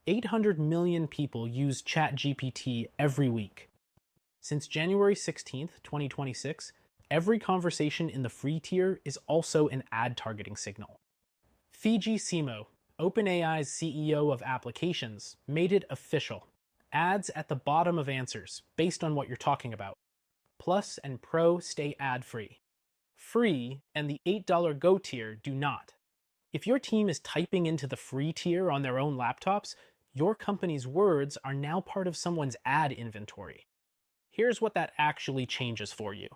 800 million people use ChatGPT every week. Since January 16th, 2026, every conversation in the free tier is also an ad targeting signal. Fidji Simo, OpenAI's CEO of applications, made it official. Ads at the bottom of answers, based on what you're talking about. Plus and Pro stay ad-free. Free and the $8 Go tier do not. If your team is typing into the free tier on their own laptops, your company's words are now part of someone's ad inventory. Here's what that actually changes for you.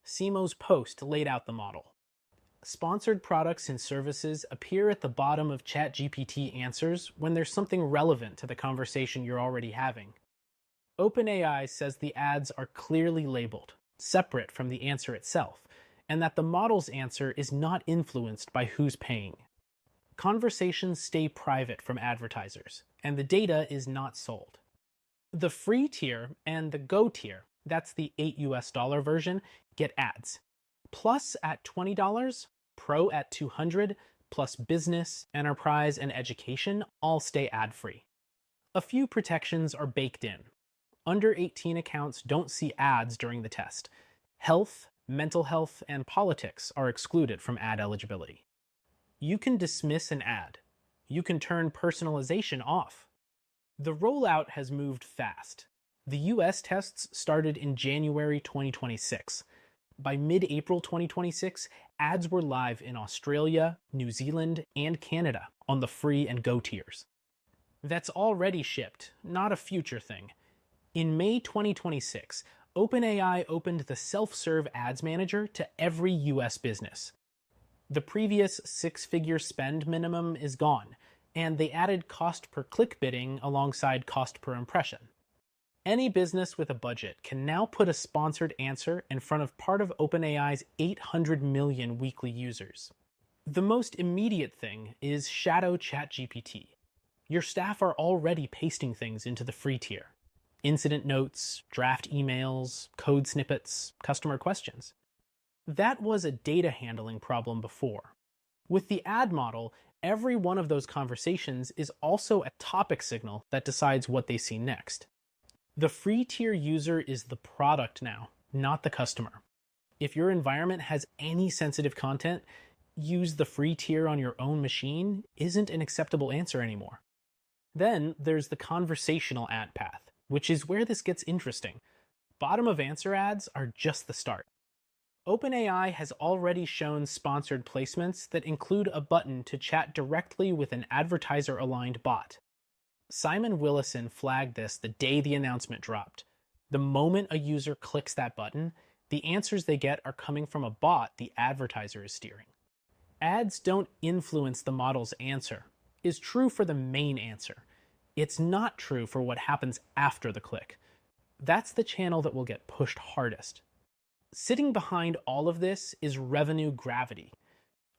Simo's post laid out the model. Sponsored products and services appear at the bottom of ChatGPT answers when there's something relevant to the conversation you're already having. OpenAI says the ads are clearly labeled, separate from the answer itself, and that the model's answer is not influenced by who's paying. Conversations stay private from advertisers, and the data is not sold. The free tier and the Go tier, that's the $8 version, get ads. Plus at $20, Pro at $200, plus business, enterprise, and education all stay ad-free. A few protections are baked in. Under 18 accounts don't see ads during the test. Health, mental health, and politics are excluded from ad eligibility. You can dismiss an ad. You can turn personalization off. The rollout has moved fast. The US tests started in January 2026. By mid-April 2026, ads were live in Australia, New Zealand, and Canada on the free and Go tiers. That's already shipped, not a future thing. In May 2026, OpenAI opened the self-serve ads manager to every US business. The previous six-figure spend minimum is gone, and they added cost per click bidding alongside cost per impression. Any business with a budget can now put a sponsored answer in front of part of OpenAI's 800 million weekly users. The most immediate thing is shadow ChatGPT. Your staff are already pasting things into the free tier. Incident notes, draft emails, code snippets, customer questions. That was a data handling problem before. With the ad model, every one of those conversations is also a topic signal that decides what they see next. The free tier user is the product now, not the customer. If your environment has any sensitive content, use the free tier on your own machine isn't an acceptable answer anymore. Then there's the conversational ad path, which is where this gets interesting. Bottom of answer ads are just the start. OpenAI has already shown sponsored placements that include a button to chat directly with an advertiser-aligned bot. Simon Willison flagged this the day the announcement dropped. The moment a user clicks that button, the answers they get are coming from a bot the advertiser is steering. Ads don't influence the model's answer is true for the main answer. It's not true for what happens after the click. That's the channel that will get pushed hardest. Sitting behind all of this is revenue gravity.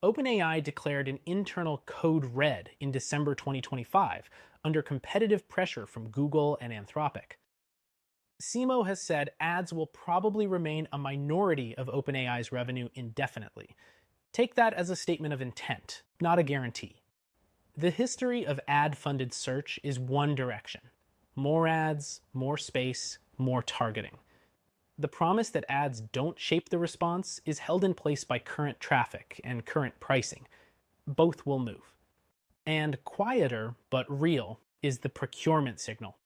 OpenAI declared an internal code red in December 2025 under competitive pressure from Google and Anthropic. Simo has said ads will probably remain a minority of OpenAI's revenue indefinitely. Take that as a statement of intent, not a guarantee. The history of ad-funded search is one direction. More ads, more space, more targeting. The promise that ads don't shape the response is held in place by current traffic and current pricing. Both will move. And quieter, but real, is the procurement signal.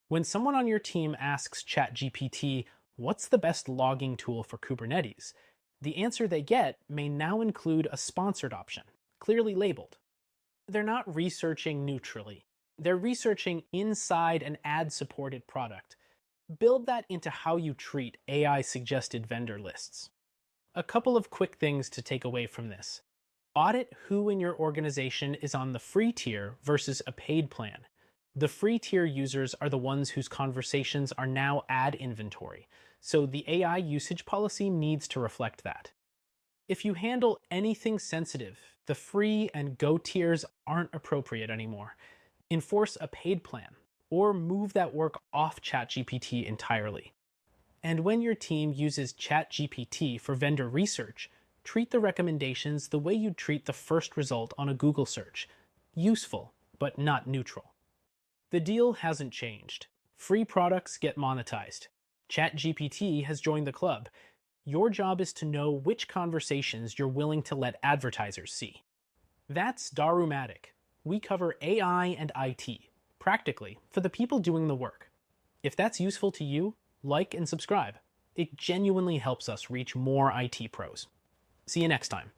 When someone on your team asks ChatGPT, what's the best logging tool for Kubernetes? The answer they get may now include a sponsored option, clearly labeled. They're not researching neutrally. They're researching inside an ad-supported product. Build that into how you treat AI-suggested vendor lists. A couple of quick things to take away from this. Audit who in your organization is on the free tier versus a paid plan. The free tier users are the ones whose conversations are now ad inventory, so the AI usage policy needs to reflect that. If you handle anything sensitive, the free and Go tiers aren't appropriate anymore. Enforce a paid plan, or move that work off ChatGPT entirely. And when your team uses ChatGPT for vendor research, treat the recommendations the way you'd treat the first result on a Google search. Useful, but not neutral. The deal hasn't changed. Free products get monetized. ChatGPT has joined the club. Your job is to know which conversations you're willing to let advertisers see. That's Darumatic. We cover AI and IT, practically, for the people doing the work. If that's useful to you, like and subscribe. It genuinely helps us reach more IT pros. See you next time.